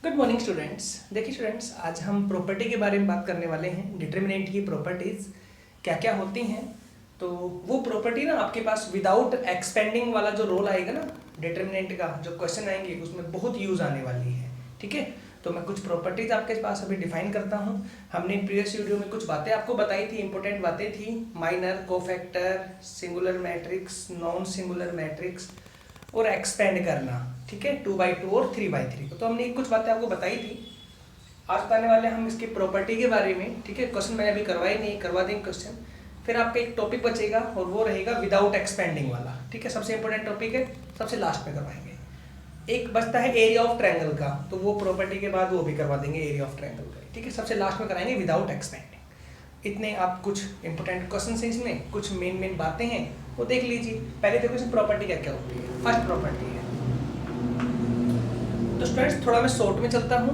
Good morning students. देखिए students, आज हम प्रॉपर्टी के बारे में बात करने वाले हैं। डिटर्मिनेंट की प्रॉपर्टीज़ क्या क्या होती हैं। तो वो प्रॉपर्टी ना आपके पास विदाउट एक्सपेंडिंग वाला जो रोल आएगा ना डिटर्मिनेंट का, जो क्वेश्चन आएंगे उसमें बहुत यूज़ आने वाली है। ठीक है, तो मैं कुछ प्रॉपर्टीज़ आपके पास अभी डिफाइन करता हूँ। हमने प्रीवियस वीडियो में कुछ बातें आपको बताई थी, इंपॉर्टेंट बातें थी। Minor, cofactor, singular matrix, non singular matrix और एक्सपेंड करना। ठीक है, 2/2 और 3/3 को तो हमने कुछ बातें आपको बताई थी। आज बताने वाले हम इसकी प्रॉपर्टी के बारे में। ठीक है, क्वेश्चन मैंने अभी करवाई नहीं, करवा देंगे क्वेश्चन। फिर आपका एक टॉपिक बचेगा और वो रहेगा विदाउट एक्सपेंडिंग वाला। ठीक है, सबसे इंपॉर्टेंट टॉपिक है, सबसे लास्ट में करवाएंगे। एक बचता है एरिया ऑफ ट्रायंगल का, तो वो प्रॉपर्टी के बाद वो भी करवा देंगे एरिया ऑफ ट्रायंगल का। ठीक है, सबसे लास्ट में कराएंगे विदाउट एक्सपेंडिंग। इतने आप कुछ इंपॉर्टेंट क्वेश्चन हैं, इसमें कुछ मेन बातें हैं वो देख लीजिए। पहले देखो इसमें प्रॉपर्टी क्या क्या होती है। फर्स्ट प्रॉपर्टी है, तो स्टूडेंट्स थोड़ा मैं शॉर्ट में चलता हूँ,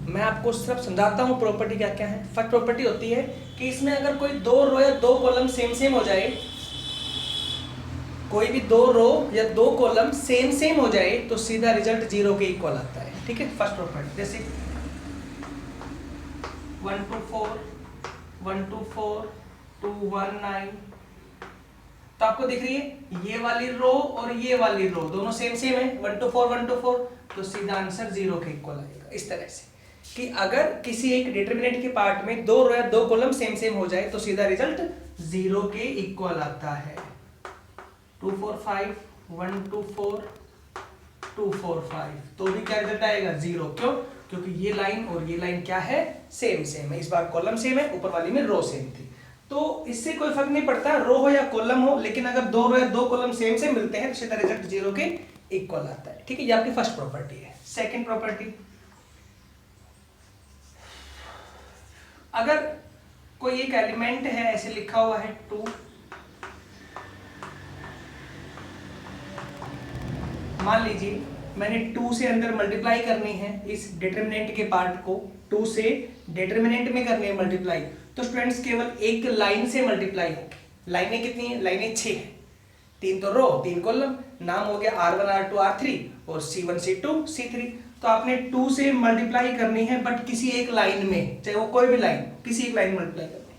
मैं आपको सिर्फ समझाता हूँ प्रॉपर्टी क्या क्या है। फर्स्ट प्रॉपर्टी होती है कि इसमें अगर कोई दो रो या दो कॉलम सेम सेम हो जाए, कोई भी दो रो या दो कॉलम सेम सेम हो जाए तो सीधा रिजल्ट 0 के इक्वल आता है। ठीक है, फर्स्ट प्रॉपर्टी। जैसे 1 2 4 1 2 4 2 1 9, तो आपको दिख रही है ये वाली रो और ये वाली रो दोनों सेम सेम है, 1 2 4 1 2 4, तो सीधा आंसर 0 के इक्वल आएगा। इस तरह से कि अगर किसी एक डिटरमिनेंट के पार्ट में दो रो या दो कॉलम सेम सेम हो जाए तो सीधा रिजल्ट 0 के इक्वल आता है। 2 4 5 1 2 4 2 4 5, तो भी क्या रिजल्ट आएगा 0। क्यों? क्योंकि ये लाइन और ये लाइन क्या है, सेम सेम है। इस बार कॉलम सेम है, ऊपर वाली में रो सेम थी, तो इससे कोई फर्क नहीं पड़ता रो हो या कॉलम हो, लेकिन अगर दो रो या दो कॉलम सेम सेम मिलते हैं तो सीधा रिजल्ट 0 के इक्वल आता है। ठीक है, ये आपकी फर्स्ट प्रॉपर्टी है। सेकंड प्रॉपर्टी, अगर कोई एक एलिमेंट है, ऐसे लिखा हुआ है 2, मान लीजिए मैंने 2 से अंदर मल्टीप्लाई करनी है इस डिटरमिनेंट के पार्ट को, 2 से डिटरमिनेंट में करनी है मल्टीप्लाई, तो स्टूडेंट्स केवल एक लाइन से मल्टीप्लाई होगी। लाइनें कितनी है? लाइनें 6 है, 3 तो रो 3 कॉलम, नाम हो गया R1 R2 R3 और C1 C2 C3। तो आपने 2 से मल्टीप्लाई करनी है बट किसी एक लाइन में, चाहे वो कोई भी लाइन, किसी एक लाइन में मल्टीप्लाई करनी है।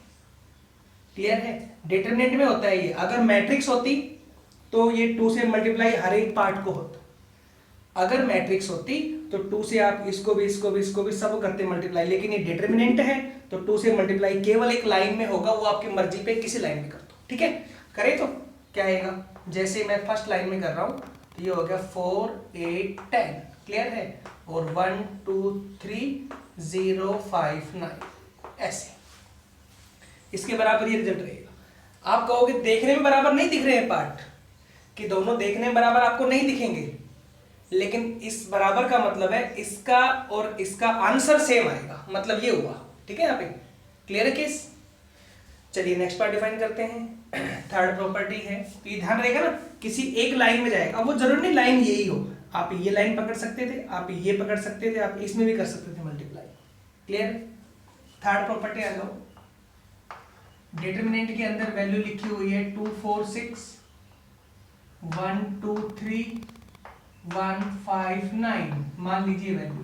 क्लियर है? डिटरमिनेंट में होता है ये। अगर मैट्रिक्स होती तो ये 2 से मल्टीप्लाई हर एक पार्ट को होता, अगर मैट्रिक्स होती तो 2 से आप इसको भी इसको भी इसको भी सब करते मल्टीप्लाई, लेकिन ये डिटरमिनेंट है तो 2 से मल्टीप्लाई केवल एक लाइन में होगा, वो आपकी मर्जी पे किसी लाइन में कर दो। ठीक है, करें तो क्या आएगा? जैसे मैं फर्स्ट लाइन में कर रहा हूं तो ये हो गया 4 8 10। क्लियर है? और 1 2 3 0 5 9, ऐसे इसके बराबर ये रिजल्ट रहेगा। आप कहोगे देखने में बराबर नहीं दिख रहे हैं पार्ट, कि दोनों देखने में बराबर आपको नहीं दिखेंगे, लेकिन इस बराबर का मतलब है इसका और इसका आंसर सेम आएगा, मतलब ये हुआ। ठीक है, यहाँ पे क्लियर है केस? चलिए नेक्स्ट पार्ट डिफाइन करते हैं। थर्ड प्रॉपर्टी है, तो ये ध्यान रहेगा ना, किसी एक लाइन में जाएगा। अब वो जरूरी नहीं लाइन यही हो, आप ये लाइन पकड़ सकते थे, आप ये पकड़ सकते थे, आप इसमें भी कर सकते थे मल्टीप्लाई। क्लियर? थर्ड प्रॉपर्टी आ जाओ। डिटरमिनेंट के अंदर वैल्यू लिखी हुई है 2 4 6 1 2 3 1 5 9, मान लीजिए वैल्यू।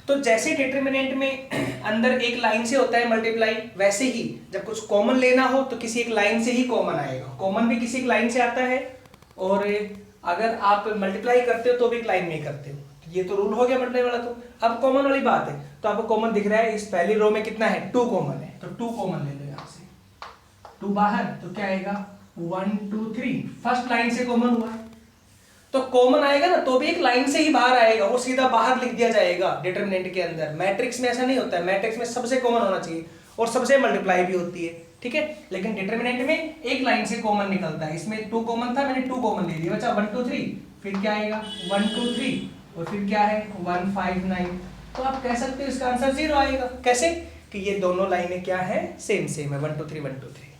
तो जैसे डिटरमिनेंट में अंदर एक लाइन से होता है मल्टीप्लाई, वैसे ही जब कुछ कॉमन लेना हो तो किसी एक लाइन से ही कॉमन आएगा। कॉमन भी किसी एक लाइन से आता है, और अगर आप मल्टीप्लाई करते हो तो भी एक लाइन में ही करते हो। ये तो रूल हो गया मल्टीप्लाई वाला। तो अब कॉमन वाली बात है, तो आपको कॉमन दिख रहा है, इस पहली रो में कितना है? 2 कॉमन है, तो 2 कॉमन ले लो यहां से। 2 बाहर तो क्या आएगा? 1 2 3, फर्स्ट लाइन से कॉमन हुआ है, तो कॉमन आएगा ना तो भी एक लाइन से ही बाहर आएगा, वो सीधा बाहर लिख दिया जाएगा डिटरमिनेंट के अंदर। मैट्रिक्स में ऐसा नहीं होता है, मैट्रिक्स में सबसे कॉमन होना चाहिए और सबसे मल्टीप्लाई भी होती है। ठीक है, लेकिन डिटरमिनेंट में एक लाइन से कॉमन निकलता है। इसमें 2 कॉमन था, मैंने 2 कॉमन ले लिया, बचा 1 2 3, फिर क्या आएगा 1 2 3 और फिर क्या है 1 5 9। तो आप कह सकते हो इसका आंसर 0 आएगा। कैसे? कि ये दोनों लाइनें क्या है, सेम सेम है, 1 2 3 1 2 3।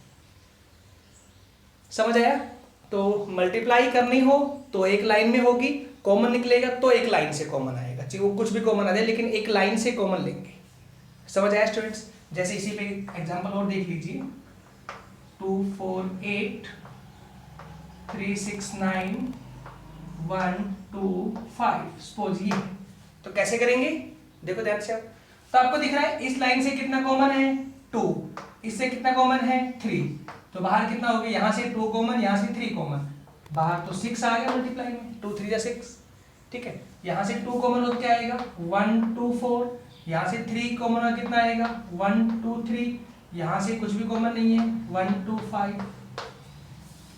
समझ आया? तो मल्टीप्लाई करनी हो तो एक लाइन में होगी, कॉमन निकलेगा तो एक लाइन से कॉमन आएगा, चाहे वो कुछ भी कॉमन आ जाए, लेकिन एक लाइन से कॉमन लेंगे। समझ आया स्टूडेंट्स? जैसे इसी पे एग्जांपल और देख लीजिए, 2 4 8 3 6 9 1 2 5, सपोज ये तो कैसे करेंगे, देखो ध्यान से आप। तो आपको दिख रहा है इस लाइन से कितना कॉमन है 2, इससे कितना कॉमन है 3, तो बाहर कितना हो गया, यहाँ से 2 कॉमन, यहाँ से 3 कॉमन, बाहर तो 6 आ गया मल्टीप्लाई में, 2 3 6, ठीक है। यहाँ से 2 कॉमन हो क्या आएगा 1 2 4, यहाँ से 3 कॉमन हो कितना आएगा 1 2 3, यहाँ से कुछ भी कॉमन नहीं है 1 2 5,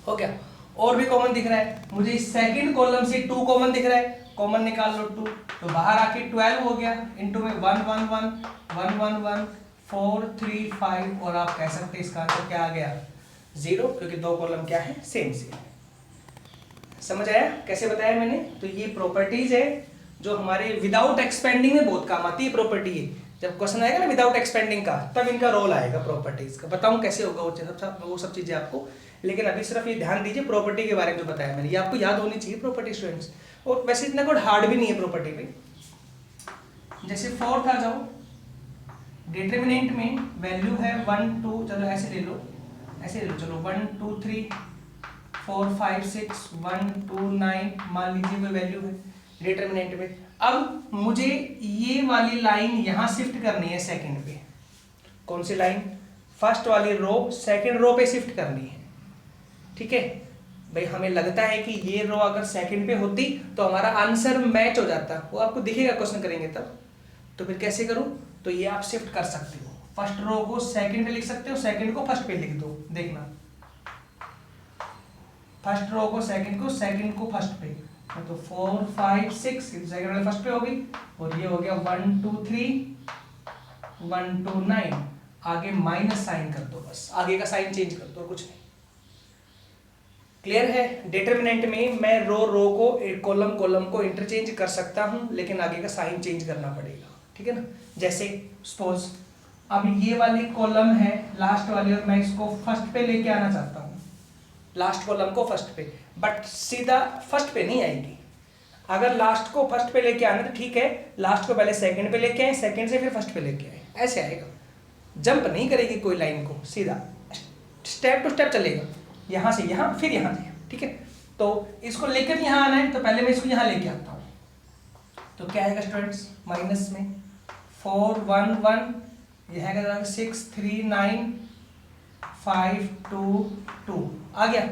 हो गया। और भी कॉमन दिख रहा है मुझे, इस सेकंड कॉलम से 2 कॉमन दिख रहा है, कॉमन निकाल लो 2, तो बाहर आके 12 हो गया, इनटू में 1 1 1 1 1 1 4 3 5, और आप कह सकते हैं इसका आंसर क्या आ गया 0, क्योंकि 2 कॉलम क्या है सेम सेम। समझ आया कैसे बताया मैंने। तो ये प्रॉपर्टीज है जो हमारे विदाउट एक्सपेंडिंग में बहुत काम आती है प्रॉपर्टी है। जब क्वेश्चन आएगा ना विदाउट एक्सपेंडिंग का, तब इनका रोल आएगा प्रॉपर्टीज का, बताऊं कैसे होगा वो सब चीजें आपको, लेकिन अभी सिर्फ ये ध्यान दीजिए प्रॉपर्टी के बारे में जो बताया मैंने, ये आपको याद होनी चाहिए प्रॉपर्टी स्टूडेंट्स। और वैसे इतना कोई हार्ड भी नहीं है प्रॉपर्टी में। जैसे फोर्थ आ जाओ, डिटरमिनेंट में वैल्यू है 1 2, चलो ऐसे ले लो चलो 1 2 3 4 5 6 1 2 9, मान लीजिए कोई वैल्यू है डिटरमिनेंट में। अब मुझे ये वाली लाइन यहाँ शिफ्ट करनी है सेकंड पे, कौन सी लाइन, फर्स्ट वाली रो सेकंड रो पे शिफ्ट करनी है, ठीक है भाई। हमें लगता है कि ये रो अगर सेकंड पे होती तो हमारा आंसर मैच हो जाता, वो आपको दिखेगा क्वेश्चन करेंगे तब। तो फिर कैसे करूं, तो ये आप शिफ्ट कर सकते हो, फर्स्ट रो को सेकंड पे लिख सकते हो, सेकंड को फर्स्ट पे लिख दो, देखना फर्स्ट रो को सेकंड को फर्स्ट पे, तो 4 5 6 सेकंड वाले फर्स्ट पे हो गई, और ये हो गया 1 2 3 1 2 9, आगे माइनस साइन कर दो, बस आगे का साइन चेंज कर दो, कुछ नहीं। क्लियर है। डिटरमिनेंट में मैं रो को कॉलम को इंटरचेंज कर सकता हूं, लेकिन आगे का साइन चेंज करना पड़ेगा, ठीक है ना। जैसे सपोज अब ये वाली कॉलम है लास्ट वाली, और मैं इसको फर्स्ट पे लेके आना चाहता हूं, लास्ट कॉलम को फर्स्ट पे, बट सीधा फर्स्ट पे नहीं आएगी। अगर लास्ट को फर्स्ट पे लेके आना तो ठीक है, लास्ट को पहले सेकंड पे लेके आए, सेकंड से फिर फर्स्ट पे लेके आए, ऐसे आएगा। जंप नहीं करेगी कोई लाइन को, सीधा स्टेप टू स्टेप चलेगा, यहाँ से यहाँ फिर यहाँ से, ठीक है। तो इसको लेकर यहाँ आना है, तो पहले मैं इसको यहाँ लेके आता हूँ, तो क्या आएगा स्टूडेंट्स, माइनस में 4 1 1, यह आएगा 6 3 9 5 2 2, आ गया।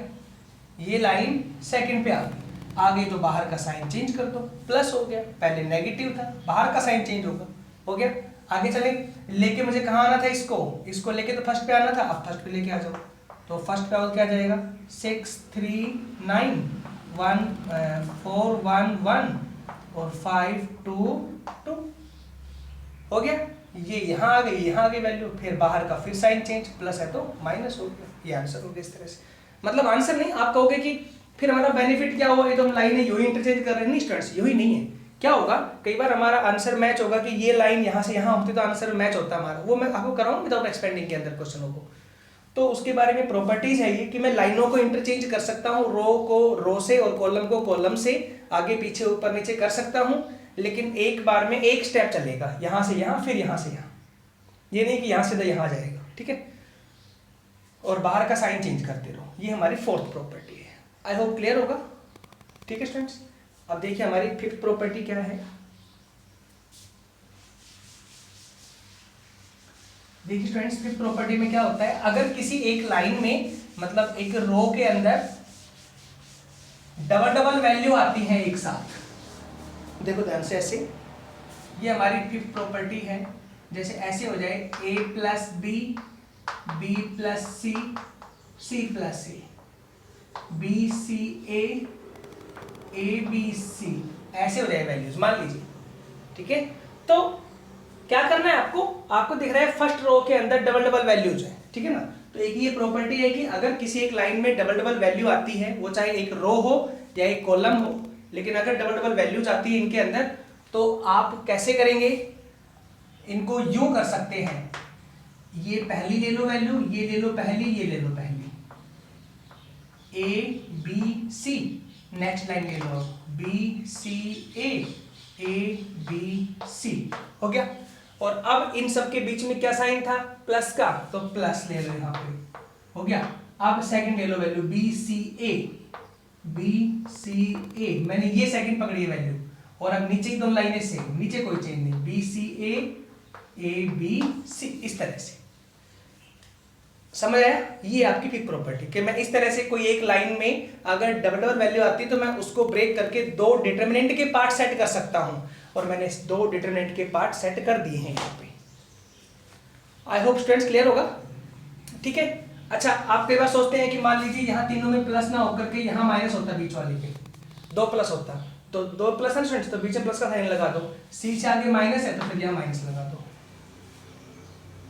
ये लाइन सेकंड पे आ गई, आगे तो बाहर का साइन चेंज कर दो, प्लस हो गया, पहले नेगेटिव था, बाहर का साइन चेंज होगा, हो गया। आगे चले, लेके मुझे कहाँ आना था, इसको लेके तो फर्स्ट पे आना था, अब फर्स्ट पे लेके आ जाओ, तो फर्स्ट पे क्या जाएगा 6 3 9 1 4 1 1 और 5 2 2, हो गया। ये यहाँ आ गई वैल्यू, फिर बाहर का फिर साइन चेंज, प्लस है तो माइनस हो गया, ये आंसर हो गया इस तरह से। मतलब आंसर नहीं, आप कहोगे कि फिर हमारा बेनिफिट क्या हुआ, ये तो हम लाइनें यूं ही इंटरचेंज कर रहे हैं, नहीं स्टूडेंट्स यूं ही नहीं है। क्या होगा, कई बार हमारा आंसर मैच होगा कि ये लाइन यहाँ से यहाँ होती तो आंसर मैच होता हमारा, वो मैं आपको कराऊँ विदाउट एक्सपेंडिंग के अंदर क्वेश्चनों को। तो उसके बारे में प्रॉपर्टीज है ये कि मैं लाइनों को इंटरचेंज कर सकता हूँ, रो को रो से और कॉलम को कॉलम से, आगे पीछे ऊपर नीचे कर सकता हूँ, लेकिन एक बार में एक स्टेप चलेगा, यहाँ से यहाँ फिर यहाँ से यहाँ, ये नहीं कि यहाँ से यहाँ जाएगा, ठीक है। और बाहर का साइन चेंज करते रहो, ये हमारी फोर्थ प्रॉपर्टी है। आई होप क्लियर होगा, ठीक है स्टूडेंट्स। अब देखिए हमारी फिफ्थ प्रॉपर्टी क्या है। देखिए स्टूडेंट्स, फिफ्थ प्रॉपर्टी में क्या होता है, अगर किसी एक लाइन में मतलब एक रो के अंदर डबल वैल्यू आती है एक साथ, देखो ध्यान से, ऐसे ये हमारी फिफ्थ प्रॉपर्टी है। जैसे ऐसे हो जाए a plus B, B plus C, C plus A, B C A B C, ऐसे हो जाए वैल्यूज मान लीजिए, ठीक है। तो क्या करना है आपको दिख रहा है फर्स्ट रो के अंदर डबल वैल्यूज है, ठीक है ना। तो एक ये प्रॉपर्टी है कि अगर किसी एक लाइन में डबल वैल्यू आती है, वो चाहे एक रो हो या एक कॉलम हो, लेकिन अगर डबल वैल्यूज आती है इनके अंदर, तो आप कैसे करेंगे, इनको यूं कर सकते हैं, ये पहली ले लो वैल्यू, ये ले लो पहली, ये ले लो पहली, A B C, next line ले लो B C A B C, हो गया। और अब इन सब के बीच में क्या साइन था, प्लस का, तो प्लस ले लो यहाँ पे, हो गया। अब सेकंड ले लो वैल्यू बी सी ए, मैंने ये सेकंड पकड़ी है वैल्यू, और अब नीचे की दोनों लाइनें सेम, नीचे कोई चेंज नहीं, B C A B C, इस तरह से। समझ आया? ये आपकी पिक प्रॉपर्टी कि मैं इस तरह से कोई एक लाइन में अगर डबल डबल वैल्यू आती है तो मैं उसको ब्रेक करके दो डिटरमिनेंट के पार्ट सेट कर सकता हूं, और मैंने इस दो डिटरमिनेंट के पार्ट सेट कर दिए हैं यहाँ पे। आई होप स्टूडेंट्स क्लियर होगा, ठीक है। अच्छा, आप कई बार सोचते हैं कि मान लीजिए यहाँ तीनों में प्लस ना होकर के यहाँ माइनस होता, बीच वाले पे दो प्लस होता, तो दो प्लस है स्टूडेंट्स, तो बीच में प्लस का साइन लगा दो, सी से आगे माइनस है तो फिर यहाँ माइनस लगा दो।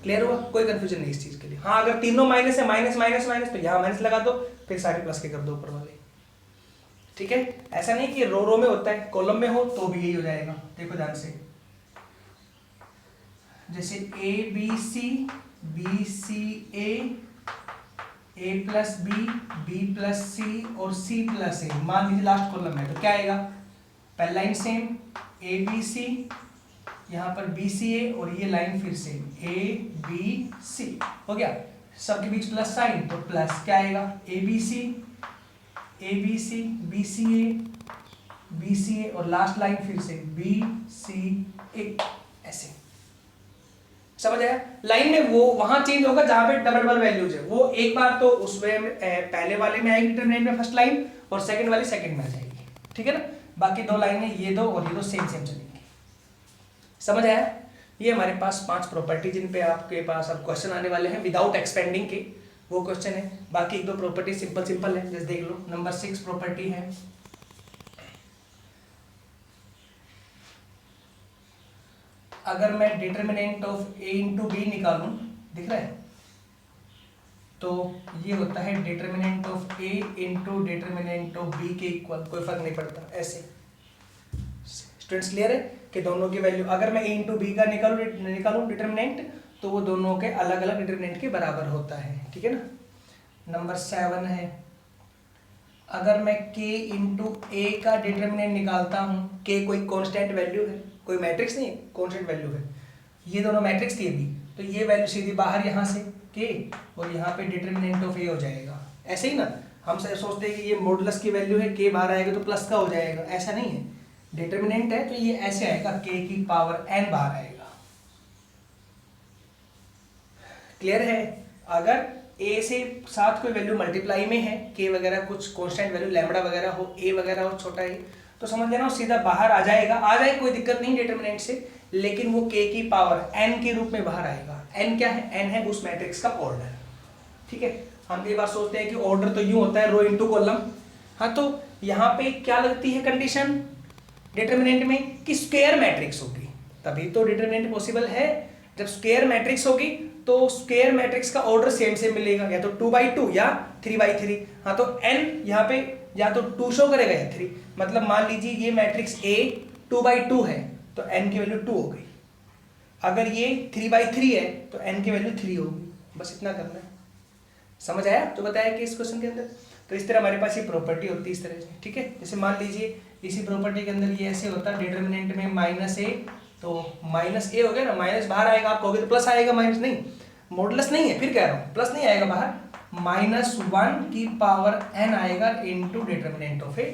क्लियर हुआ? कोई कंफ्यूजन नहीं इस चीज के लिए। हाँ, अगर तीनों माइनस है, माइनस माइनस माइनस, तो यहाँ माइनस लगा दो, फिर सारे प्लस के कर दो ऊपर वाले, ठीक है। ऐसा नहीं कि रो रो में होता है, कॉलम में हो तो भी यही हो जाएगा। देखो ध्यान से, जैसे a B C a plus b plus c और सी प्लस ए, मान लीजिए लास्ट कॉलम है, तो क्या आएगा? पहला line same A B C, यहाँ पर बी सी ए, और ये लाइन फिर सेम ए बी सी, हो गया। सबके बीच प्लस साइन, तो प्लस क्या आएगा? A B C B C ए और लास्ट लाइन फिर से बी सी ए, ऐसे। समझ आया? लाइन में वो वहां चेंज होगा जहां पे डबल डबल वैल्यूज है, वो एक बार तो उसमें पहले वाले में आएगी डिटरमिनेंट में फर्स्ट लाइन, और सेकंड वाली सेकंड में आ जाएगी, ठीक है ना। बाकी दो लाइनें ये दो और ये दो सेम सेम चलेंगी। समझ आया? ये हमारे पास 5 प्रॉपर्टी जिन पे आपके पास अब क्वेश्चन आने वाले हैं विदाउट एक्सपेंडिंग के, वो क्वेश्चन है। बाकी एक दो प्रॉपर्टी सिंपल सिंपल है, जैसे देख लो। नंबर 6 प्रॉपर्टी है, अगर मैं determinant of A into B निकालूं, दिख रहा है, तो ये होता है determinant of A into determinant of B के इक्वल, कोई फर्क नहीं पड़ता, ऐसे। स्टूडेंट्स क्लियर है कि दोनों की वैल्यू अगर मैं ए इंटू बी का निकालूं डिटरमिनेंट, तो वो दोनों के अलग अलग डिटरमिनेंट के बराबर होता है, ठीक है ना। नंबर 7 है, अगर मैं k इंटू ए का डिटरमिनेंट निकालता हूँ, k कोई कांस्टेंट वैल्यू है, कोई मैट्रिक्स नहीं है, कांस्टेंट वैल्यू है, ये दोनों मैट्रिक्स थी अभी, तो ये वैल्यू सीधी बाहर यहाँ से k, और यहाँ पे डिटरमिनेंट ऑफ a हो जाएगा। ऐसे ही ना हम सोचते हैं कि ये मॉडुलस की वैल्यू है, k बाहर आएगा तो प्लस का हो जाएगा, ऐसा नहीं है। डिटरमिनेंट है तो ये ऐसे आएगा, k की पावर n बाहर आएगा। क्लियर है? अगर a से साथ कोई वैल्यू मल्टीप्लाई में है, k वगैरह कुछ कांस्टेंट वैल्यू लैम्बडा वगैरह हो, a वगैरह हो छोटा a, तो समझ लेना वो सीधा बाहर आ जाएगा, आ जाए कोई दिक्कत नहीं डिटरमिनेंट से, लेकिन वो k की पावर n के रूप में बाहर आएगा। n क्या है? n है उस मैट्रिक्स का ऑर्डर, ठीक है। हम एक बार सोचते हैं कि ऑर्डर तो यूं होता है रो इनटू कॉलम, हाँ, तो यहाँ पे क्या लगती है कंडीशन डिटरमिनेंट में कि स्क्वायर मैट्रिक्स होगी, तभी तो डिटरमिनेंट पॉसिबल है। जब स्क्वायर मैट्रिक्स होगी तो स्क्वायर मैट्रिक्स का ऑर्डर सेम सेम मिलेगा, या तो 2/2 या 3/3। हाँ, तो n यहाँ पे या तो 2 शो करेगा या 3, मतलब मान लीजिए ये मैट्रिक्स A 2/2 है तो n की वैल्यू 2 हो गई, अगर ये 3/3 है तो n की वैल्यू 3 होगी, बस इतना करना है। समझ आया जो बताया कि इस क्वेश्चन के अंदर? तो इस तरह हमारे पास ये प्रॉपर्टी होती है इस तरह से, ठीक है। जैसे मान लीजिए इसी प्रॉपर्टी के अंदर ये ऐसे होता है, डिटरमिनेंट में -a, तो -a हो गया ना, माइनस बाहर आएगा, आप कहोगे तो प्लस आएगा, माइनस नहीं, मॉडुलस नहीं है, फिर कह रहा हूँ प्लस नहीं आएगा बाहर, -1 की पावर n आएगा इनटू डिटरमिनेंट ऑफ a,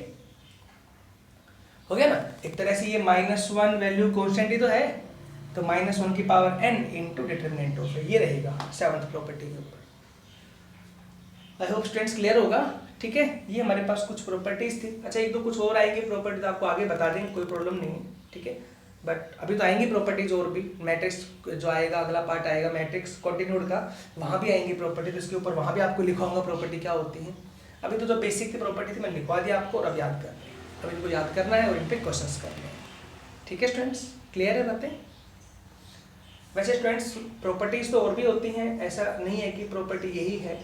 हो गया ना। एक तरह से ये -1 वैल्यू कांस्टेंट ही तो है, तो -1 की power n into determinant of a, ये रहेगा 7th प्रॉपर्टी के ऊपर। आई होप स्टूडेंट्स क्लियर होगा, ठीक है। ये हमारे पास कुछ प्रॉपर्टीज थी। अच्छा, एक दो कुछ और आएंगे प्रॉपर्टी, तो आपको आगे बता देंगे, कोई प्रॉब्लम नहीं है, ठीक है। बट अभी तो आएंगी प्रॉपर्टीज और भी, मैट्रिक्स जो आएगा अगला पार्ट आएगा मैट्रिक्स कॉन्टिन्यूड का, वहाँ भी आएंगी प्रॉपर्टी, तो इसके ऊपर वहाँ भी आपको लिखवाऊंगा प्रॉपर्टी क्या होती है। अभी तो जो बेसिक थी प्रॉपर्टी थी मैंने लिखवा दिया आपको, और अब याद करना है, अब इनको याद करना है और इन पर क्वेश्चन करने हैं, ठीक है स्टूडेंट्स। क्लियर है बातें? वैसे स्टूडेंट्स प्रॉपर्टीज तो और भी होती हैं, ऐसा नहीं है कि प्रॉपर्टी यही है,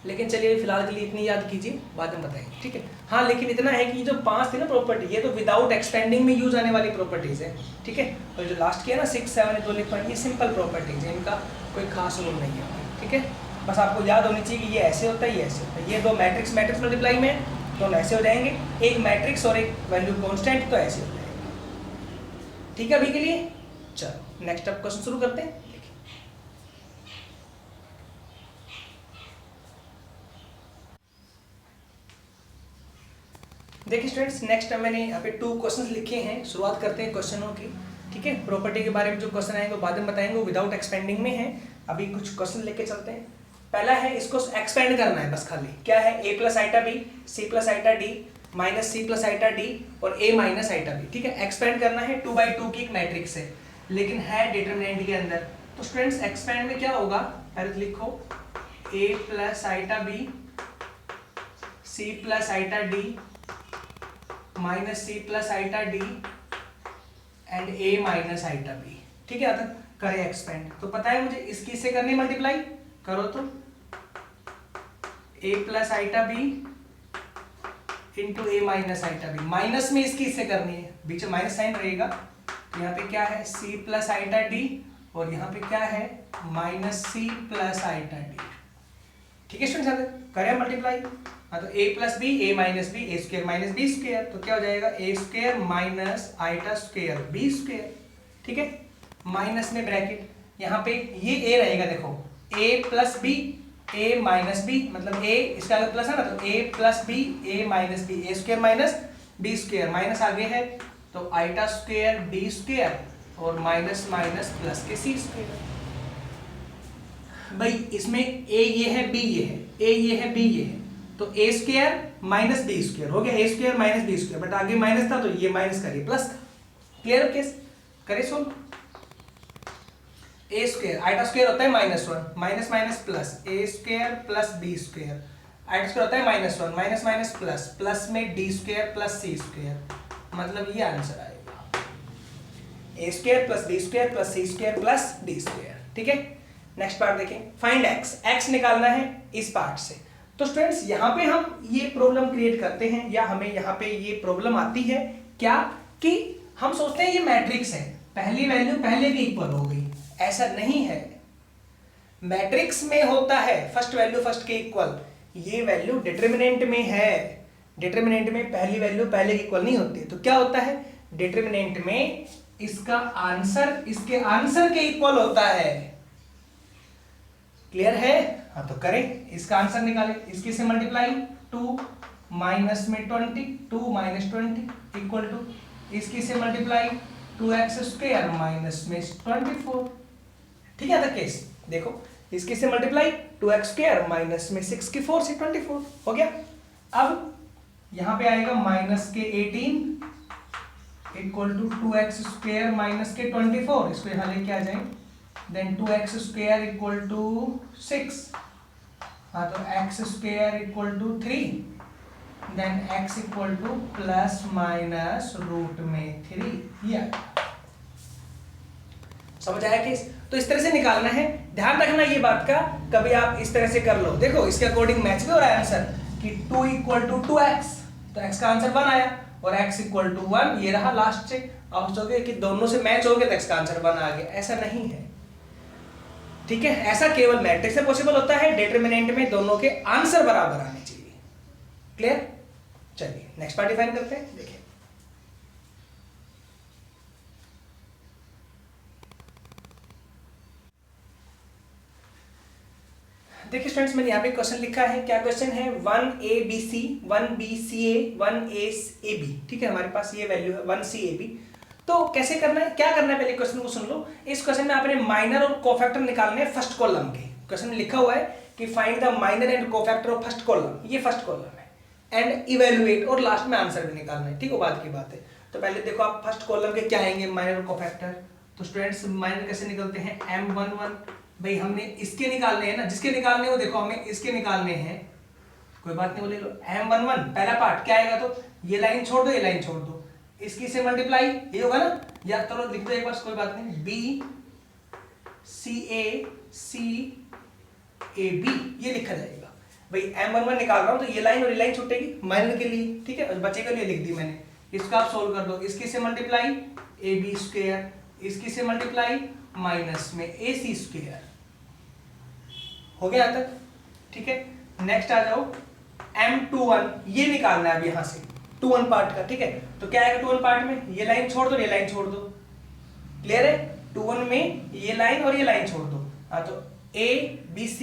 लेकिन चलिए फिलहाल के लिए इतनी याद कीजिए, बाद में बताएंगे, ठीक है। हाँ, लेकिन इतना है कि जो 5 थी ना प्रॉपर्टी, ये तो विदाउट एक्सपेंडिंग में यूज आने वाली प्रॉपर्टीज है, ठीक है। और जो लास्ट किया ना 6, 7 दो लिख पाएंगे, ये सिंपल प्रॉपर्टीज है, इनका कोई खास रूल नहीं है, ठीक है। बस आपको याद होनी चाहिए कि ये ऐसे होता है, ये ऐसे होता है, ये दो मैट्रिक्स मल्टीप्लाई में दोनों ऐसे हो जाएंगे, एक मैट्रिक्स और एक वैल्यू कॉन्स्टेंट तो ऐसे हो जाएंगे, ठीक है। अभी के लिए चलो नेक्स्ट अब क्वेश्चन शुरू करते हैं। देखिए स्टूडेंट्स, नेक्स्ट मैंने यहाँ पे 2 क्वेश्चंस लिखे हैं। शुरुआत करते हैं क्वेश्चनों की। ठीक है, प्रॉपर्टी के बारे में जो क्वेश्चन आएंगे वो बाद में बताएंगे, वो विदाउट एक्सपेंडिंग में है। अभी कुछ क्वेश्चन लेके चलते हैं। पहला है, इसको एक्सपेंड करना है बस खाली। क्या है? a plus iota b, c plus iota d, minus c plus iota d और a माइनस आइटा b। ठीक है, एक्सपेंड करना है। 2/2 की एक मैट्रिक्स है, लेकिन है डिटरमिनेंट के अंदर। तो स्टूडेंट्स एक्सपेंड में क्या होगा, पहले तो लिखो a plus iota b, c plus iota d minus c plus iota d and a minus iota b। ठीक है, तक करें एक्सपेंड। तो पता है मुझे इसकी से करनी मल्टीप्लाई, करो तो a plus iota b into a minus iota b। Minus में इसकी इससे करनी है, बीच में माइनस साइन रहेगा। तो यहाँ पे क्या है, c प्लस आइटा d और यहाँ पे क्या है, minus c plus iota d। ठीक है स्टूडेंट्स, करें मल्टीप्लाई। हाँ, तो a plus b, a minus b, a square minus b square. तो क्या हो जाएगा, a square minus iota square b square. ठीक है, माइनस में ब्रैकेट, यहाँ पे ये a रहेगा। देखो a plus b, a minus b, मतलब a इसका अगर प्लस है ना, तो a plus b, a minus b, a square minus b square, minus आगे है तो आइटा स्क्वायर d स्क्वायर और माइनस माइनस प्लस के c स्क्वायर। भाई इसमें a ये है, b ये है, a ये है, b ये है, तो a square minus b square हो गया, a square minus b square, but आगे माइनस था तो ये माइनस करिए प्लस का। क्लियर केस, करें solve. a square, iota square होता है -1, minus minus plus, a square plus b square, iota square होता है -1, माइनस माइनस प्लस, प्लस में d square plus c square, मतलब ये आंसर आएगा a square plus b square plus c square plus d square. ठीक है, next part देखें। Find x, x निकालना है इस पार्ट से। तो स्टूडेंट्स यहाँ पे हम ये प्रॉब्लम क्रिएट करते हैं, या हमें यहाँ पे ये प्रॉब्लम आती है क्या, कि हम सोचते हैं ये मैट्रिक्स है, पहली वैल्यू पहले की इक्वल हो गई। ऐसा नहीं है, मैट्रिक्स में होता है फर्स्ट वैल्यू फर्स्ट के इक्वल। ये वैल्यू डिटरमिनेंट में है, डिटरमिनेंट में पहली वैल्यू पहले की इक्वल नहीं होती। तो क्या होता है, डिटरमिनेंट में इसका आंसर इसके आंसर के इक्वल होता है। क्लियर है? हाँ, तो करें, इसका आंसर निकालें। इसकी से मल्टीप्लाई 2 माइनस में 20, 2 माइनस 20 इक्वल टू, इसकी से मल्टीप्लाई 2x स्क्वायर माइनस में 24। ठीक है, केस देखो, इसकी से मल्टीप्लाई 2x स्क्वायर माइनस में 6 की 4 से 24 हो गया। अब यहां पे आएगा माइनस के 18 equal to 2x square minus के 24, इसको यहां लेके आ जाएंगे। Then 2x square equal to 6, हाँ तो x square equal to 3, then x equal to plus minus root में 3। ये समझ आया केस? तो इस तरह से निकालना है। ध्यान रखना ये बात का, कभी आप इस तरह से कर लो। देखो इसके अकॉर्डिंग मैच भी हो रहा है आंसर, कि 2 इक्वल टू 2x, तो x का आंसर 1 आया, और x इक्वल टू 1 ये रहा लास्ट से। आप सोचोगे कि दोनों से मैच हो गया तो x का आंसर 1 आ गया, ऐसा नहीं है। ठीक है, ऐसा केवल मैट्रिक्स से पॉसिबल होता है, डिटरमिनेंट में दोनों के आंसर बराबर आने चाहिए। क्लियर? चलिए नेक्स्ट पार्ट डिफाइन करते हैं। देखिए देखिए स्टूडेंट्स, मैंने यहाँ पे क्वेश्चन लिखा है। क्या क्वेश्चन है, 1abc 1bca 1ab। ठीक है, हमारे पास ये वैल्यू है 1cap। तो कैसे करना है, क्या करना है, पहले क्वेश्चन को सुन लो। इस क्वेश्चन में आपने माइनर और कोफैक्टर निकालने हैं फर्स्ट कॉलम के। क्वेश्चन में लिखा हुआ है कि find the minor and cofactor of first column, ये फर्स्ट कॉलम है, एंड इवेलुएट, और लास्ट में आंसर भी निकालना है। ठीक है, बात की बात है। तो पहले देखो आप फर्स्ट कॉलम के क्या आएंगे, माइनर और कोफैक्टर। तो स्टूडेंट्स माइनर कैसे निकलते हैं, M11। भाई हमने इसके निकालने हैं ना, जिसके निकालने हो, देखो हमें इसके निकालने हैं, कोई बात नहीं, वो ले लो। M11 पहला पार्ट क्या आएगा, तो ये लाइन छोड़ दो, ये लाइन छोड़ दो, इसकी से मल्टीप्लाई ये होगा ना, या चलो लिख दो एक बार, कोई बात नहीं। B C A C A B ये लिखा जाएगा। भाई M11 निकाल रहा हूं तो ये लाइन और ये लाइन छूटेगी माइनर के लिए। ठीक है, बचेगा लिए लिख दी मैंने। इसका आप सोल्व कर दो, इसकी से मल्टीप्लाई AB स्क्वायर, इसकी से मल्टीप्लाई माइनस में AC स्क्वायर, हो गया तक। ठीक है, नेक्स्ट आ जाओ, M21 ये निकालना है अब यहां से 21 पार्ट का। ठीक है, तो क्या आएगा 21 पार्ट में, ये लाइन छोड़ दो, ये लाइन छोड़ दो। क्लियर है, 21 में ये लाइन और ये लाइन छोड़ दो। हाँ, तो ABC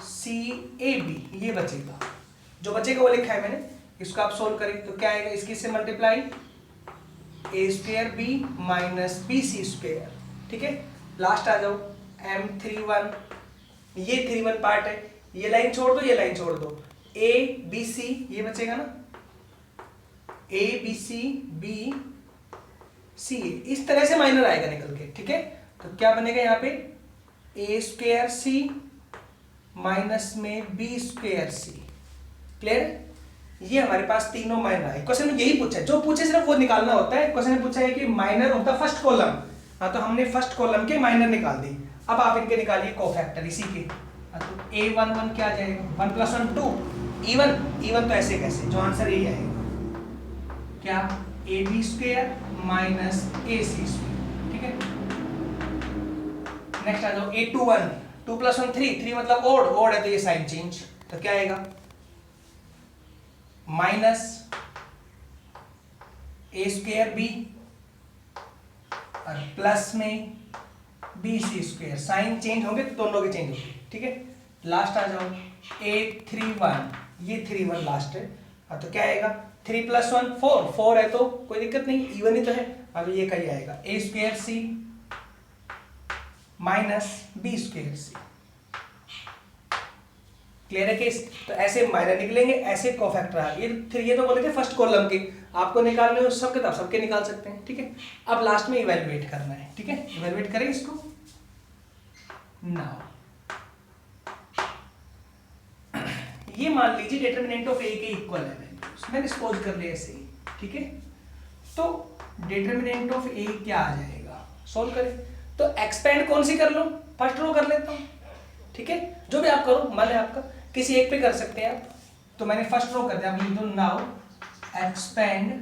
CAB ये बचेगा। जो बचेगा वो लिखा है मैंने, इसको आप सोल्व करें तो क्या आएगा, इसकी से multiply a square b minus b c square, ठीक है। लास्ट आ जाओ M31, ये 31 पार्ट है, ये लाइन छोड़ दो, ये लाइन छोड़ दो, ए बी सी ये बचेगा ना, A B C B C, इस तरह से माइनर आएगा निकल के, ठीक है। तो क्या बनेगा यहाँ पे ए स्क्वायर सी माइनस में बी स्क्वायर सी, क्लियर। ये हमारे पास तीनों माइनर है। क्वेश्चन में यही पूछा है, जो पूछे सिर्फ वो निकालना होता है। क्वेश्चन में पूछा है कि minor of the first column, हाँ तो हमने फर्स्ट कॉलम के माइनर निकाल दी। अब आप इनके निकालिए कोफैक्टर इसी के, तो A11 क्या आ जाएगा, 1 + 1 2, इवन तो ऐसे कैसे, जो आंसर यही आएगा क्या, AB² माइनस AC², ठीक है। नेक्स्ट आ जाओ A21, 2 + 1 3, 3 मतलब ओड है तो ये साइन चेंज, तो क्या आएगा माइनस A²B और प्लस में BC², साइन चेंज होंगे तो दोनों के चेंज होंगे, ठीक है। लास्ट आ जाओ A31, ये 31 लास्ट है, तो क्या आएगा 3 + 1 4, 4 है तो कोई दिक्कत नहीं, इवन ही तो है। अब ये कहीं आएगा A²C माइनस B²C, क्लियर है केस। तो ऐसे माइनर निकलेंगे, ऐसे कोफैक्टर। ये तो बोले थे फर्स्ट कॉलम के, आपको निकालने हो सबके तब सबके निकाल सकते हैं, ठीक है। अब लास्ट में इवैल्यूएट करना है, ठीक है। इवैल्यूएट करें इसको नाउ, ये मान लीजिए डिटरमिनेंट ऑफ ए के इक्वल है वैल्यूज, मैंने सपोज कर लिया ऐसे ही, ठीक है। तो डिटरमिनेंट ऑफ ए क्या आ जाएगा, सोल्व करें तो एक्सपेंड कौन सी कर लो, फर्स्ट रो कर लेता हूं, ठीक है। जो भी आप करो, मन है आपका, किसी एक पे कर सकते हैं आप। तो मैंने फर्स्ट रो कर दिया, आप लिख दो नाउ एक्सपेंड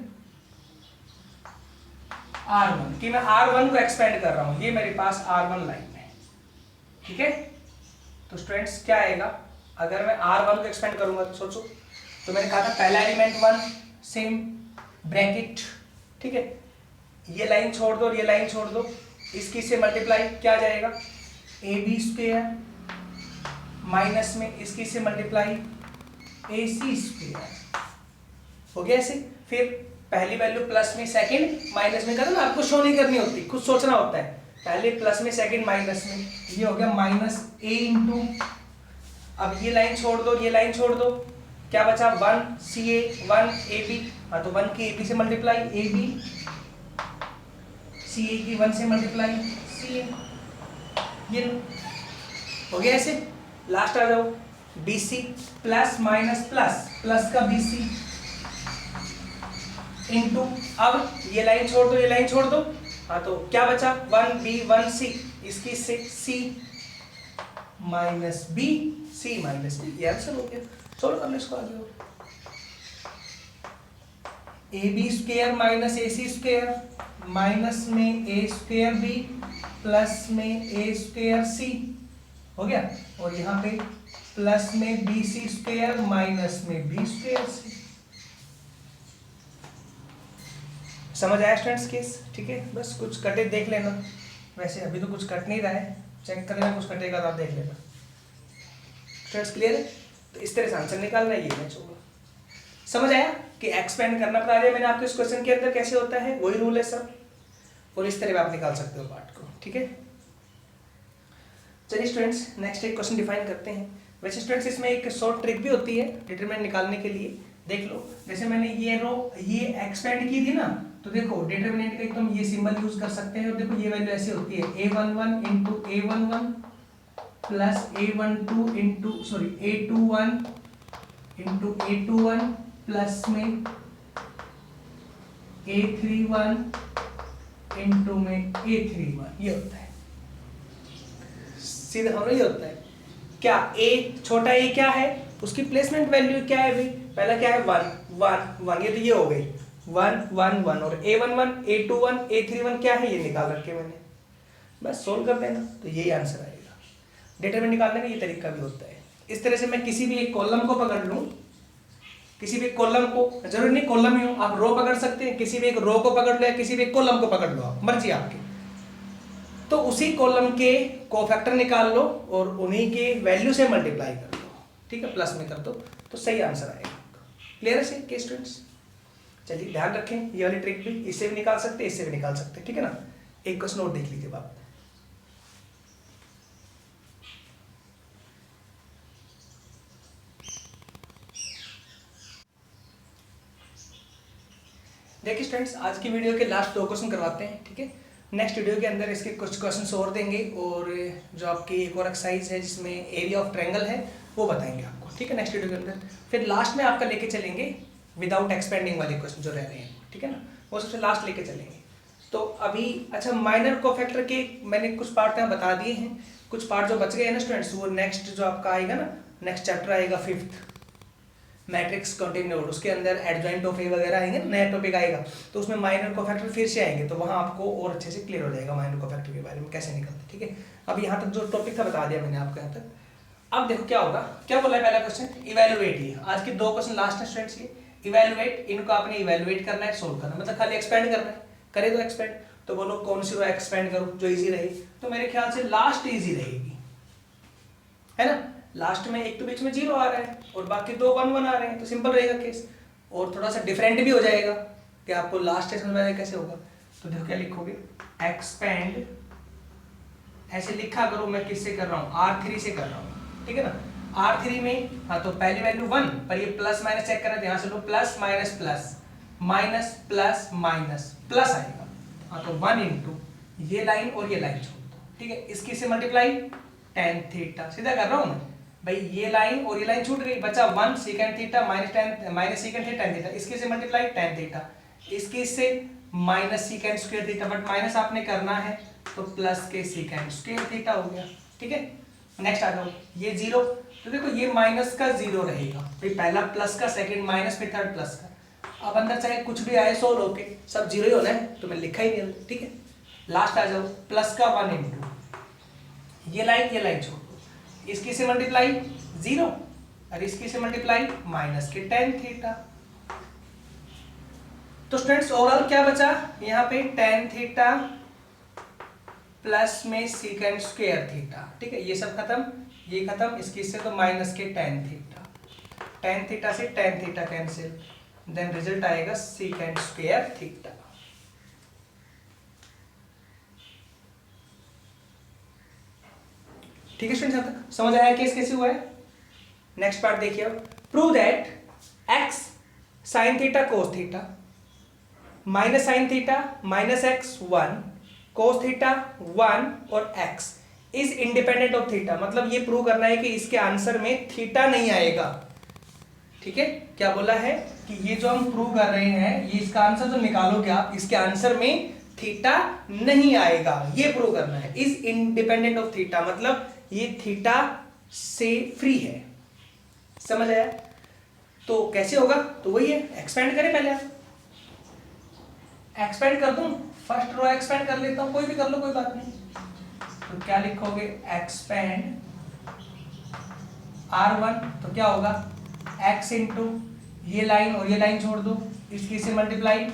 R1, कि मैं R1 को एक्सपेंड कर रहा हूं, ये मेरे पास R1 लाइन है, ठीक है। तो स्टूडेंट्स क्या आएगा, अगर मैं R1 को एक्सपेंड करूंगा तो सोचो, तो मैंने कहा था पहला एलिमेंट 1 सेम ब्रैकेट, ठीक है। ये लाइन छोड़ दो और ये लाइन छोड़ दो, इसकी से मल्टीप्लाई क्या आ जाएगा AB² माइनस में इसकी से मल्टीप्लाई AC², हो गया ऐसे। फिर पहली वैल्यू प्लस में, सेकंड माइनस में करना, आपको शो नहीं करनी होती, खुद सोचना होता है। पहले प्लस में, सेकंड माइनस में, ये हो गया माइनस A इंटू, अब ये लाइन छोड़ दो, ये लाइन छोड़ दो, क्या बचा 1CA 1AB, हाँ तो 1 की AB से मल्टीप्लाई AB, CA की 1 से मल्टीप्लाई CA, ये हो गया ऐसे। लास्ट आ जाओ BC plus minus plus, plus का BC इंटू, अब ये लाइन छोड़ दो, ये लाइन छोड़ दो, हाँ तो क्या बचा 1B 1C, इसकी से C minus B C minus B, ये आंसर हो गया। सोल्व करना इसको आगे, AB² माइनस AC² माइनस में A²B प्लस में A²C, हो गया। और यहाँ पे प्लस में BC² माइनस में B²C, समझ आया स्टूडेंट्स केस, ठीक है। बस कुछ कटे देख लेना, वैसे अभी तो कुछ कट नहीं रहा है, चेक कर लेना, कुछ कटेगा तो आप देख लेना। स्टूडेंट्स क्लियर है, तो इस तरह से आंसर निकालना है, ये मैच होगा। समझ आया कि एक्सपेंड करना बता दिया मैंने आपको इस क्वेश्चन के अंदर कैसे होता है, वही रूल है सब, और इस तरह आप निकाल सकते हो पार्ट को, ठीक है। चलिए स्टूडेंट्स नेक्स्ट एक क्वेश्चन डिफाइन करते हैं। वैसे स्टूडेंट्स इसमें एक शॉर्ट ट्रिक भी होती है डिटरमिनेंट निकालने के लिए, देख लो। जैसे मैंने ये रो ये एक्सपेंड की थी ना, तो देखो डिटरमिनेंट का एकदम ये सिंबल यूज कर सकते हैं, और देखो ये वैल्यू ऐसे होती है A11 into A11 plus A12 into A21 into A21 plus में A31 इंटू में A31, ये होता है सीधा हमारा, ये होता है क्या A छोटा a क्या है, उसकी प्लेसमेंट वैल्यू क्या है भाई, पहला क्या है 1 1 1, ये तो ये हो गई 1 1 1, और A11 A21 A31 क्या है, ये निकाल रखे मैंने, बस सोल्व कर देना तो यही आंसर आएगा। डिटरमिनेंट निकालने का ये तरीका भी होता है। इस तरह से मैं किसी भी एक कॉलम को पकड़ लूं, किसी भी कॉलम को, जरूरी नहीं कॉलम ही हो, आप रो पकड़ सकते हैं, किसी भी एक रो को पकड़ लो या किसी भी एक कॉलम को पकड़ लो, आप मर्जी आपकी, तो उसी कॉलम के कोफैक्टर निकाल लो और उन्हीं के वैल्यू से मल्टीप्लाई कर लो, ठीक है, प्लस में कर दो तो सही आंसर आएगा। क्लियर है से के स्टूडेंट्स? चलिए ध्यान रखें, ये वाली ट्रिक भी इससे भी निकाल सकते हैं, इससे भी निकाल सकते हैं, ठीक है ना। एक क्वेश्चन और देख लीजिए आप। देखिए स्टूडेंट्स, आज की वीडियो के लास्ट 2 क्वेश्चन करवाते हैं, ठीक है। नेक्स्ट वीडियो के अंदर इसके कुछ क्वेश्चंस और देंगे, और जो आपकी एक और एक्सरसाइज है जिसमें एरिया ऑफ ट्रायंगल है वो बताएंगे आपको, ठीक है, नेक्स्ट वीडियो के अंदर। फिर लास्ट में आपका लेके चलेंगे विदाउट एक्सपेंडिंग वाले क्वेश्चन जो रह रहे हैं, ठीक है ना, वो सबसे लास्ट लेके चलेंगे। तो अभी अच्छा, माइनर कोफैक्टर के मैंने कुछ पार्ट यहाँ बता दिए हैं, कुछ पार्ट जो बच गए हैं ना स्टूडेंट्स, वो नेक्स्ट जो आपका आएगा ना, नेक्स्ट चैप्टर आएगा 5th मैट्रिक्स कंटिन्यूड, उसके अंदर एडजॉइंट ऑफ ए वगैरह आएंगे, नया टॉपिक आएगा, तो उसमें माइनर कोफैक्टर फिर से आएंगे, तो वहाँ आपको और अच्छे से क्लियर हो जाएगा माइनर कोफैक्टर के बारे में कैसे निकलते, ठीक है। अब यहाँ तक जो टॉपिक था बता दिया मैंने आपको यहाँ तक। अब देखो क्या होगा, क्या बोला है पहला क्वेश्चन, इवेलुएट। ही आज के 2 क्वेश्चन लास्ट है स्टूडेंट्स, ये इवेलुएट, इनको आपने इवेलुएट करना है, सोल्व करना, मतलब खाली एक्सपेंड करना है, करे तो एक्सपेंड। तो बोलो कौन सी रो एक्सपेंड करूँ जो इजी रहे, तो मेरे ख्याल से लास्ट इजी रहेगी, है ना। लास्ट में एक तो बीच में 0 आ रहा है और बाकी 2 1 1 आ रहे हैं, तो सिंपल रहेगा केस, और थोड़ा सा डिफरेंट भी हो जाएगा कि आपको लास्ट समझ में आएगा कैसे होगा। तो देखो क्या लिखोगे, एक्सपेंड, ऐसे लिखा करो, मैं किससे कर रहा हूँ, R3 से कर रहा हूँ, ठीक है ना। R3 में हाँ, तो पहली वैल्यू 1, पर ये प्लस माइनस चेक करना है, यहाँ से लो plus minus plus minus plus minus plus आएगा, हाँ तो 1 इंटू ये लाइन और ये लाइन छोड़ दो, ठीक है। इसकी से मल्टीप्लाई tan थीटा, सीधा कर रहा हूँ मैं भाई, ये लाइन और ये लाइन छूट गई, बचा 1 second theta minus second theta tan theta, इसके से मल्टीप्लाई tan थीटा, इसके से minus second square theta, but minus आपने करना है तो प्लस के सेकंड स्क्वायर थीटा हो गया, ठीक है। नेक्स्ट आ जाओ, ये 0, तो देखो ये माइनस का 0 रहेगा भाई, पहला प्लस का, सेकंड माइनस, फिर थर्ड प्लस का। अब अंदर चाहे कुछ भी आए सोल्व होके सब 0 ही होना है, तो मैं लिखा ही नहीं, ठीक है। लास्ट आ जाओ, प्लस का 1 इंटू ये लाइन छोड़ दो, इसकी से मल्टीप्लाई 0 और इसकी से मल्टीप्लाई माइनस के tan थीटा। तो स्टूडेंट्स ओवरऑल क्या बचा यहाँ पे, tan थीटा प्लस में सेकंड स्क्वायर थीटा, ठीक है। ये सब खत्म, ये खत्म, इसकी से तो माइनस के tan थीटा, tan थीटा से tan theta cancel, then result आएगा सेकंड स्क्वायर थीटा। ठीक है स्टूडेंट्स, यहाँ तक समझ आया केस कैसे हुआ है। नेक्स्ट पार्ट देखिए, prove that x sin theta cos theta minus sin theta minus x 1 cos theta 1 और x is independent of theta, मतलब ये प्रूव करना है कि इसके आंसर में थीटा नहीं आएगा, ठीक है। क्या बोला है कि ये जो हम प्रूव कर रहे हैं, ये इसका आंसर जो निकालोगे आप, इसके आंसर में थीटा नहीं आएगा, ये प्रूव करना है। इज इंडिपेंडेंट ऑफ थीटा मतलब ये थीटा से फ्री है, समझ आया। तो कैसे होगा, तो वही है, एक्सपेंड करें पहले आप, एक्सपेंड कर दूं, फर्स्ट रो एक्सपेंड कर लेता हूं, कोई भी कर लो कोई बात नहीं। तो क्या लिखोगे, एक्सपेंड R1, तो क्या होगा x इंटू ये लाइन और ये लाइन छोड़ दो, इसकी से मल्टीप्लाई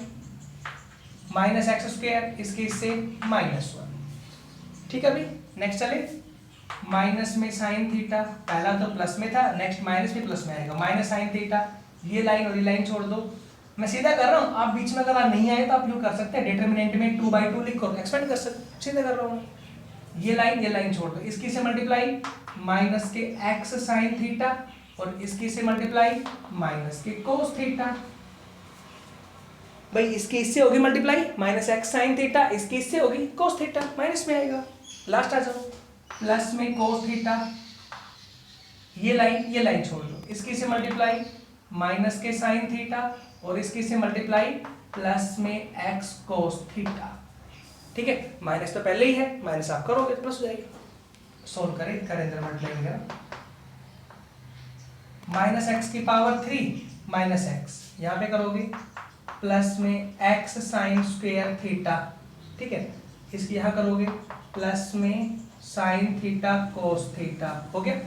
माइनस एक्स स्क्वायर, इसकी से माइनस 1, ठीक है। अभी नेक्स्ट चले, माइनस में साइन थीटा, पहला तो प्लस में था, नेक्स्ट माइनस में प्लस में आएगा, माइनस साइन थीटा, ये लाइन और ये लाइन छोड़ दो, मैं सीधा कर रहा हूँ, आप बीच में अगर नहीं आए तो आप यूँ कर सकते हैं, डिटरमिनेंट में 2/2 लिखो, एक्सपेंड कर सकते, सीधा कर रहा हूँ। ये लाइन छोड़ दो, इसकी से मल्टीप्लाई माइनस के एक्स साइन थीटा और इसकी से मल्टीप्लाई माइनस के कोस थीटा, भाई इसकी इससे होगी multiply minus x sine theta, इसकी इससे होगी कोस थीटा, माइनस में आएगा। लास्ट आ जाओ, प्लस में कोस थीटा, ये लाइन छोड़ दो, इसकी से मल्टीप्लाई माइनस के साइन थीटा और इसकी से मल्टीप्लाई प्लस में एक्स कोस थीटा, ठीक है। माइनस तो पहले ही है, माइनस आप करोगे तो प्लस हो जाएगा, सोल्व करें अंदर मल्टीप्लाई वगैरह, माइनस एक्स की पावर 3 माइनस एक्स, यहाँ पे करोगे प्लस में एक्स साइन स्क्वायर थीटा, ठीक है। इसकी यहाँ करोगे प्लस में साइन थीटा कोस थीटा, हो गया।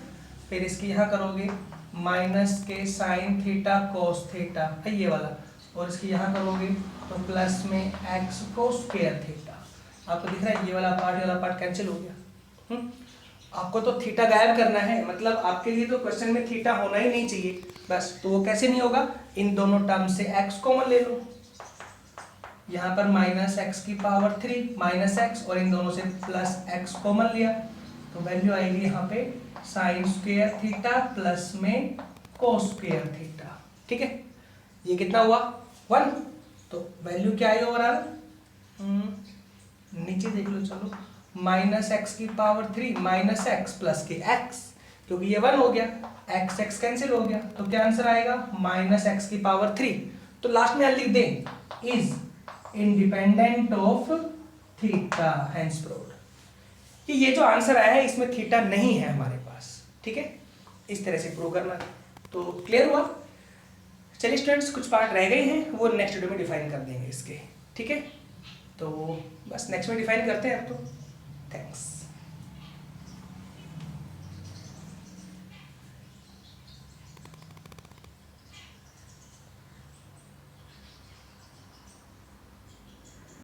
फिर इसकी यहाँ करोगे माइनस के साइन थीटा कोस थीटा है ये वाला, और इसकी यहाँ करोगे तो प्लस में एक्स कोस स्क्वायर थीटा। आपको दिख रहा है ये वाला पार्ट कैंसिल हो गया। आपको तो थीटा गायब करना है, मतलब आपके लिए तो क्वेश्चन में थीटा होना ही नहीं चाहिए बस। तो वो कैसे नहीं होगा, इन दोनों टर्म से x कॉमन ले लो, यहाँ पर -x⁻³ माइनस x और इन दोनों से प्लस x कॉमन लिया तो वैल्यू आएगी यहाँ पे sin² थीटा प्लस में cos² थीटा। ठीक है, ये कितना हुआ 1। तो वैल्यू क्या आई ओवरऑल, नीचे देख लो चलो, -x⁻³ माइनस x प्लस के x, क्योंकि ये 1 हो गया, x कैंसिल हो गया तो क्या आंसर आएगा -x⁻³ तो लास्ट में लिख दें is independent of theta hence proved कि ये जो आंसर आया है इसमें थीटा नहीं है हमारे पास। ठीक है, इस तरह से प्रूव करना। तो क्लियर हुआ। चलिए स्टूडेंट्स, कुछ पार्ट रह गए हैं वो नेक्स्ट वीडियो में डिफाइन कर देंगे इसके। ठीक है, तो बस नेक्स्ट में डिफाइन करते हैं अब तो। थैंक्स।